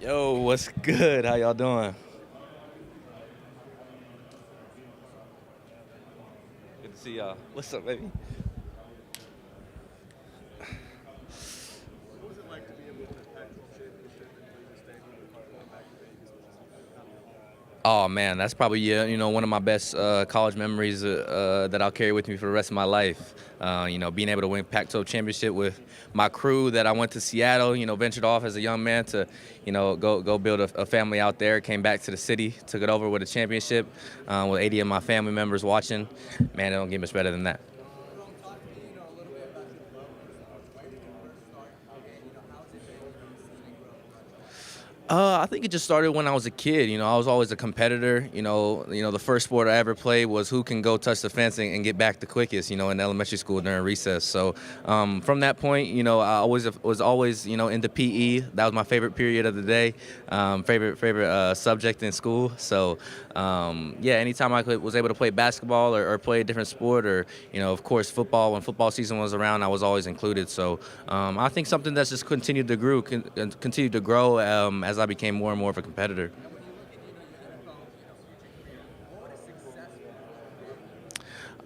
Yo, what's good? How y'all doing? Good to see y'all. What's up, baby? Oh man, that's probably one of my best college memories that I'll carry with me for the rest of my life. Being able to win Pac-12 championship with my crew that I went to Seattle. Ventured off as a young man to, go build a family out there. Came back to the city, took it over with a championship with 80 of my family members watching. Man, it don't get much better than that. I think it just started when I was a kid. I was always a competitor. The first sport I ever played was who can go touch the fence and get back the quickest. In elementary school during recess. So from that point, I always was always into PE. That was my favorite period of the day. Favorite subject in school. So yeah, anytime was able to play basketball or play a different sport, or of course football. When football season was around, I was always included. So I think something that's just continued to grow as I became more and more of a competitor.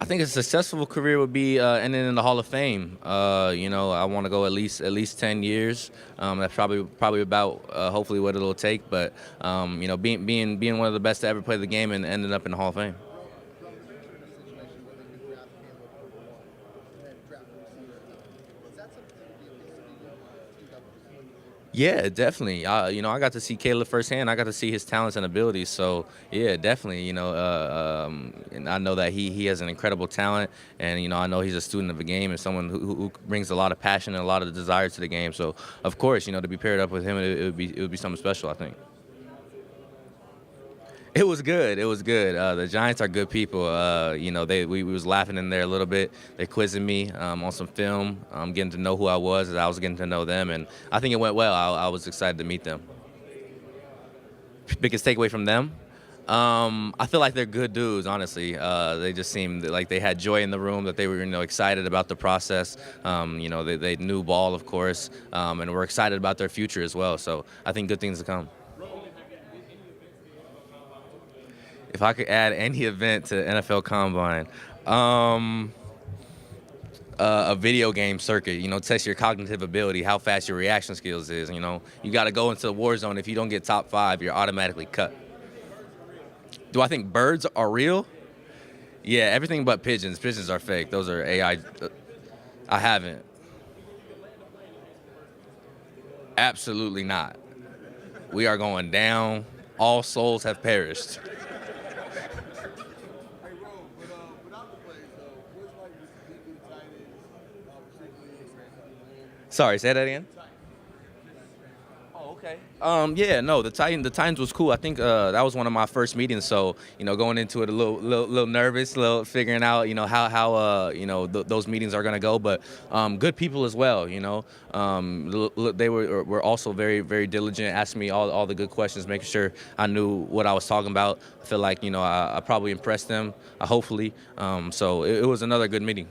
I think a successful career would be ending in the Hall of Fame. I want to go at least 10 years. That's probably about hopefully what it'll take. But being one of the best to ever play the game and ending up in the Hall of Fame. Yeah, definitely. I got to see Caleb firsthand. I got to see his talents and abilities. So yeah, definitely. And I know that he has an incredible talent, and I know he's a student of the game and someone who brings a lot of passion and a lot of desire to the game. So of course, to be paired up with him, it would be something special, I think. It was good. It was good. The Giants are good people. We was laughing in there a little bit. They quizzing me on some film, getting to know who I was as I was getting to know them, and I think it went well. I was excited to meet them. Biggest takeaway from them? I feel like they're good dudes. Honestly, they just seemed like they had joy in the room. That they were, excited about the process. They knew ball, of course, and were excited about their future as well. So I think good things to come. If I could add any event to NFL Combine, um, a video game circuit, test your cognitive ability, how fast your reaction skills is. You got to go into the war zone. If you don't get top five, you're automatically cut. Do I think birds are real? Yeah, everything but pigeons. Pigeons are fake. Those are AI. I haven't. Absolutely not. We are going down. All souls have perished. Sorry, say that again. Oh, okay. Yeah, no, the Titans was cool. I think that was one of my first meetings. So, going into it a little nervous, a little figuring out, how those meetings are gonna go. But good people as well. They were also very very diligent, asking me all the good questions, making sure I knew what I was talking about. I feel like I probably impressed them, hopefully. So it was another good meeting.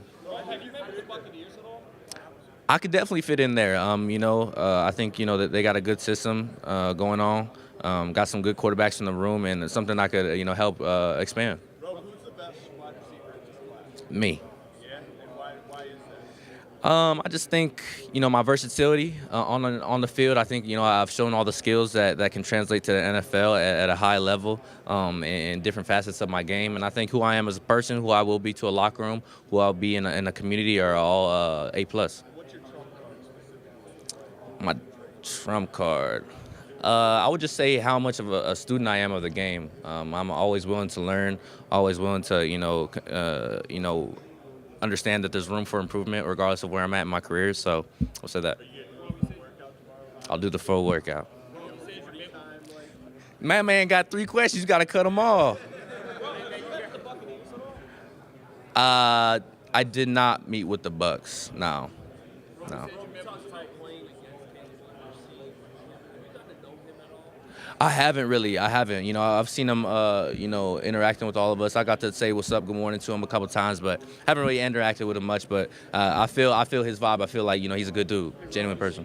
I could definitely fit in there. I think that they got a good system going on. Got some good quarterbacks in the room, and it's something I could help expand. Me. I just think my versatility on the field. I think I've shown all the skills that can translate to the NFL at a high level in different facets of my game. And I think who I am as a person, who I will be to a locker room, who I'll be in a community are all A+. My trump card. I would just say how much of a student I am of the game. I'm always willing to learn, always willing to understand that there's room for improvement regardless of where I'm at in my career. So I'll say that. I'll do the full workout. My man got 3 questions. You got to cut them off. I did not meet with the Bucks. No, no. I haven't really. I haven't. I've seen him, interacting with all of us. I got to say what's up, good morning to him a couple times, but haven't really interacted with him much. But I feel his vibe. I feel like he's a good dude, genuine person.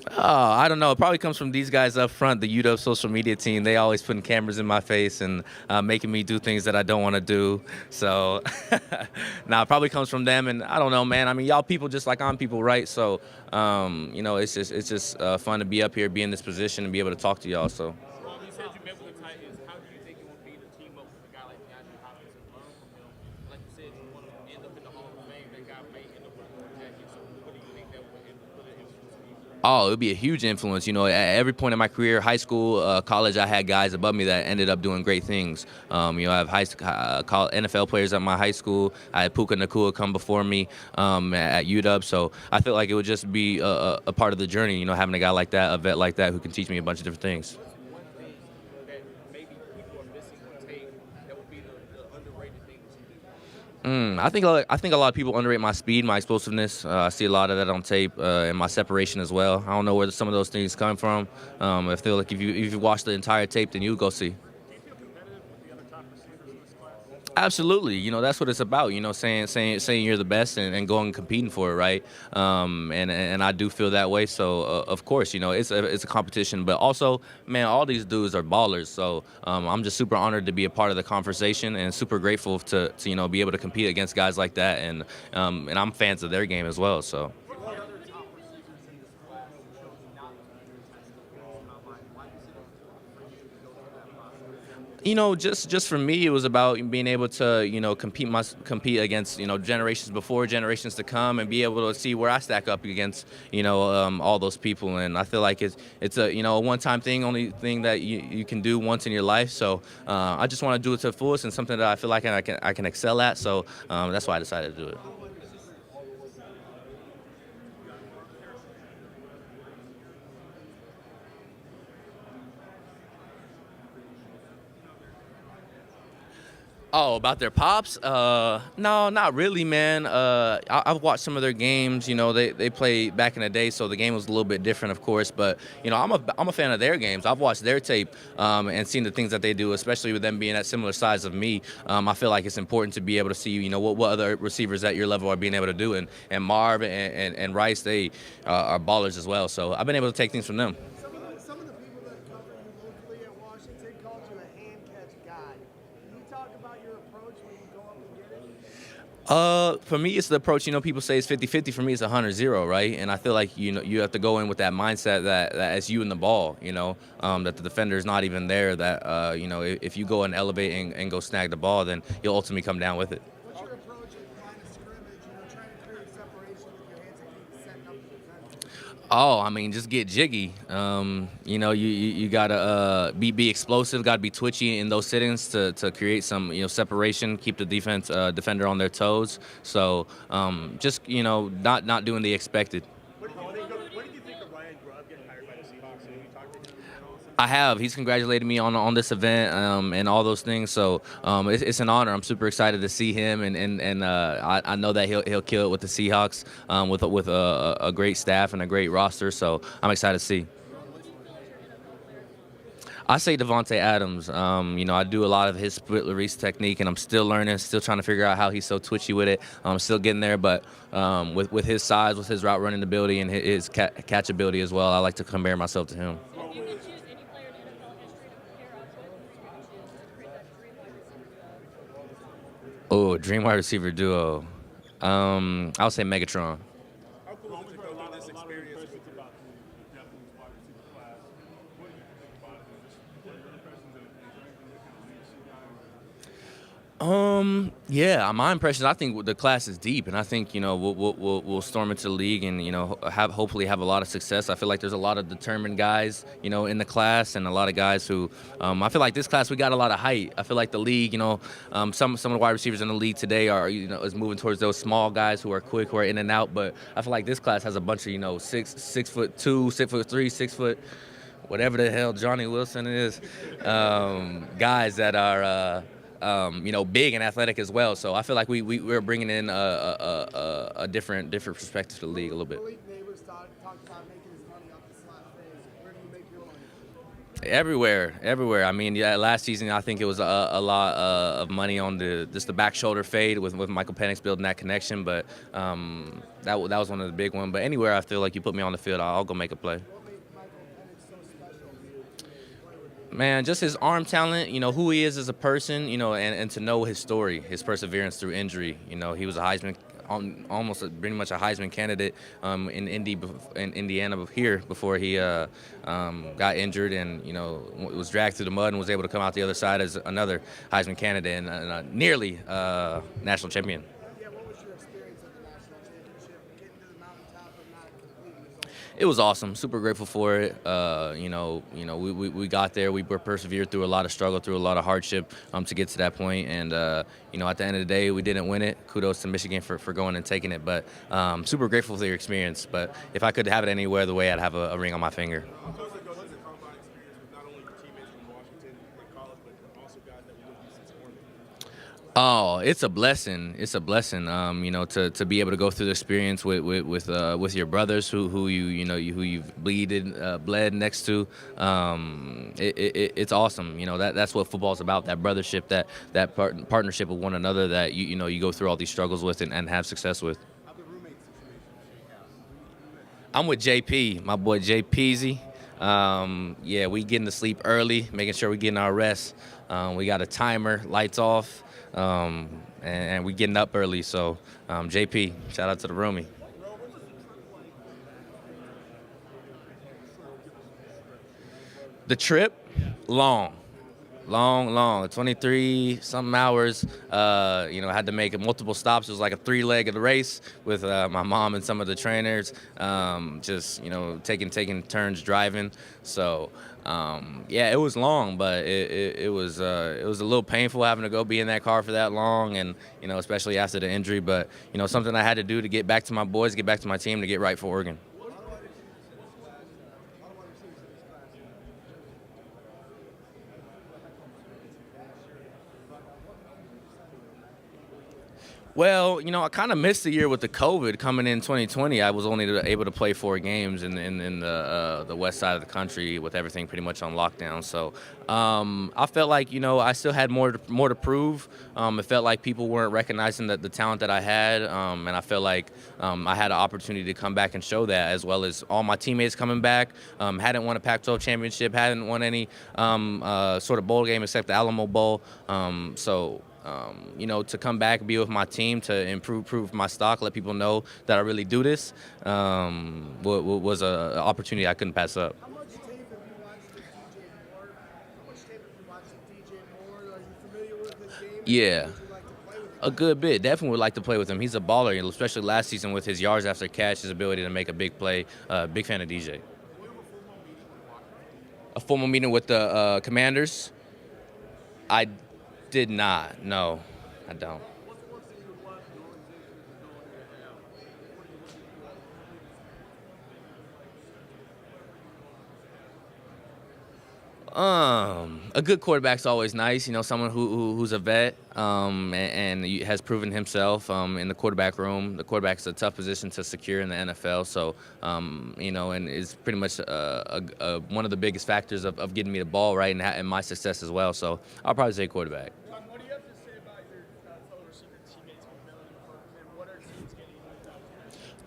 I don't know. It probably comes from these guys up front, the UW social media team. They always putting cameras in my face and making me do things that I don't want to do. So, it probably comes from them. And I don't know, man. I mean, y'all people just like I'm people, right? So, it's just fun to be up here, be in this position, and be able to talk to y'all. So. Well, you said you met with the Titans. How do you think it would be to team up with a guy like DeAndre Hopkins and learn from him? Like you said, you want to end up in the Hall of Fame. That guy may end up with a jacket. So, what do you think that would end up with an influence on you? Oh, it would be a huge influence. You know, at every point in my career, high school, college, I had guys above me that ended up doing great things. I have NFL players at my high school. I had Puka Nakua come before me at UW. So I feel like it would just be a part of the journey, having a guy like that, a vet like that, who can teach me a bunch of different things. What's one thing that maybe people are missing on tape that would be the underrated thing that you do? I think a lot of people underrate my speed, my explosiveness. I see a lot of that on tape, and my separation as well. I don't know where some of those things come from. I feel like if you watch the entire tape, then you go see. Do you feel competitive with the other top receivers in this class? Absolutely, that's what it's about. Saying you're the best and going and competing for it, right? And I do feel that way. So of course, it's a competition, but also, man, all these dudes are ballers. So I'm just super honored to be a part of the conversation and super grateful to be able to compete against guys like that. And I'm fans of their game as well. So. What other top receivers in this class should be not considered testing? Why do you think for you to go through that process? Just for me, it was about being able to, compete against, generations before, generations to come, and be able to see where I stack up against, all those people. And I feel like it's a one-time thing, only thing that you can do once in your life. So I just want to do it to the fullest and something that I feel like I can excel at. So that's why I decided to do it. Oh, about their pops? No, not really, man. I've watched some of their games. They played back in the day, so the game was a little bit different, of course. But I'm a fan of their games. I've watched their tape and seen the things that they do, especially with them being at similar size of me. I feel like it's important to be able to see, what other receivers at your level are being able to do. And Marv and Rice, they are ballers as well. So I've been able to take things from them. Some of the people that cover you locally at Washington called you a hand catch guy. Can you talk about your approach when you go up and get it? For me, it's the approach. People say it's 50-50. For me, it's 100-0, right? And I feel like you have to go in with that mindset that it's you and the ball. That the defender is not even there. That if you go and elevate and go snag the ball, then you'll ultimately come down with it. What's your approach at the line of scrimmage? Trying to create separation with your hands and keep setting up the defender. Oh, I mean, just get jiggy. You gotta be explosive. Gotta be twitchy in those sittings to create some separation. Keep the defender on their toes. So just not doing the expected. What did you think of Ryan Grubb getting hired by the Seahawks? Have you talked to him at all? I have. He's congratulated me on this event and all those things. So it's an honor. I'm super excited to see him, and I know that he'll kill it with the Seahawks with a great staff and a great roster. So I'm excited to see. I say Devontae Adams. I do a lot of his split release technique, and I'm still learning, still trying to figure out how he's so twitchy with it. I'm still getting there, but with his size, with his route running ability, and his catch ability as well, I like to compare myself to him. If you could choose any player in NFL history to compare us with, who would you choose to create that dream wide receiver duo? Oh, dream wide receiver duo. I'll say Megatron. How cool is it to go through this experience with about the Japanese wide receiver class? What do you think about it? Just what are your impressions of it? Is there anything that kind of leads you Yeah, my impression. I think the class is deep, and I think we'll storm into the league and hopefully have a lot of success. I feel like there's a lot of determined guys in the class, and a lot of guys who I feel like this class we got a lot of height. I feel like the league, some of the wide receivers in the league today are is moving towards those small guys who are quick, who are in and out. But I feel like this class has a bunch of 6'2", 6'3", 6 foot. Whatever the hell Johnny Wilson is, guys that are big and athletic as well. So I feel like we're bringing in a different perspective to the league a little bit. Malik Neighbors talked about making his money off the slot phase. Where do you make your money? Everywhere, everywhere. I mean, yeah, last season I think it was a lot of money on the back shoulder fade with Michael Penix building that connection, but that was one of the big ones. But anywhere I feel like you put me on the field, I'll go make a play. What made Michael Penix so special to you to play with him? Man, just his arm talent, who he is as a person, and to know his story, his perseverance through injury. He was a Heisman, pretty much a Heisman candidate in Indiana here before he got injured and, was dragged through the mud and was able to come out the other side as another Heisman candidate and nearly national champion. Yeah, what was your experience at the national championship? Getting to the mountaintop and not completing the zone? It was awesome. Super grateful for it. We got there. We were persevered through a lot of struggle, through a lot of hardship to get to that point. And at the end of the day, we didn't win it. Kudos to Michigan for going and taking it. But super grateful for your experience. But if I could have it any other way, I'd have a ring on my finger. What's the combine experience with not only your teammates from Washington and college, but also guys that we look at since Oregon? Oh, it's a blessing. It's a blessing. To be able to go through the experience with your brothers who you've bled next to. It's awesome. That's what football's about. That brothership, that partnership with one another that you go through all these struggles with and have success with. How the roommate situation shake out? I'm with JP, my boy JPZ. We getting to sleep early, making sure we getting our rest. We got a timer, lights off. And we getting up early, so JP, shout out to the roomie. The trip, long, 23 something hours. I had to make multiple stops. It was like a 3-leg of the race with my mom and some of the trainers. Taking turns driving. So it was long, but it was a little painful having to go be in that car for that long, and especially after the injury. But something I had to do to get back to my boys, get back to my team, to get right for Oregon. Well, I kind of missed the year with the COVID coming in 2020. I was only able to play 4 games in the west side of the country with everything pretty much on lockdown. So I felt like I still had more to prove. It felt like people weren't recognizing the talent that I had, and I felt like I had an opportunity to come back and show that, as well as all my teammates coming back. Hadn't won a Pac-12 championship, hadn't won any sort of bowl game except the Alamo Bowl. To come back, be with my team, to improve my stock, let people know that I really do this, was an opportunity I couldn't pass up. How much tape have you watched of DJ Moore? How much tape have you watched of DJ Moore? Are you familiar with his game? Yeah. Would you like to play with him? A good bit. Definitely would like to play with him. He's a baller, especially last season with his yards after catch, his ability to make a big play. Big fan of DJ. A formal meeting with the Commanders? I did not. No, I don't. A good quarterback's always nice. Someone who's a vet and has proven himself in the quarterback room. The quarterback's a tough position to secure in the NFL. So, and is pretty much one of the biggest factors of getting me the ball right and my success as well. So I'll probably say quarterback. John, what do you have to say about your fellow receiver teammates' humility, and what are teams getting you out there?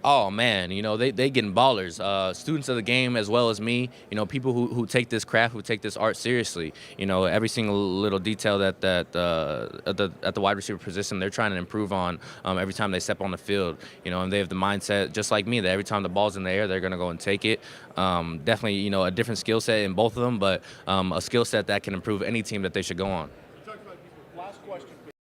Oh man, they getting ballers. Students of the game as well as me. People who take this craft, who take this art seriously. Every single little detail that at the wide receiver position, they're trying to improve on every time they step on the field. And they have the mindset just like me that every time the ball's in the air, they're gonna go and take it. Definitely, a different skill set in both of them, but a skill set that can improve any team that they should go on.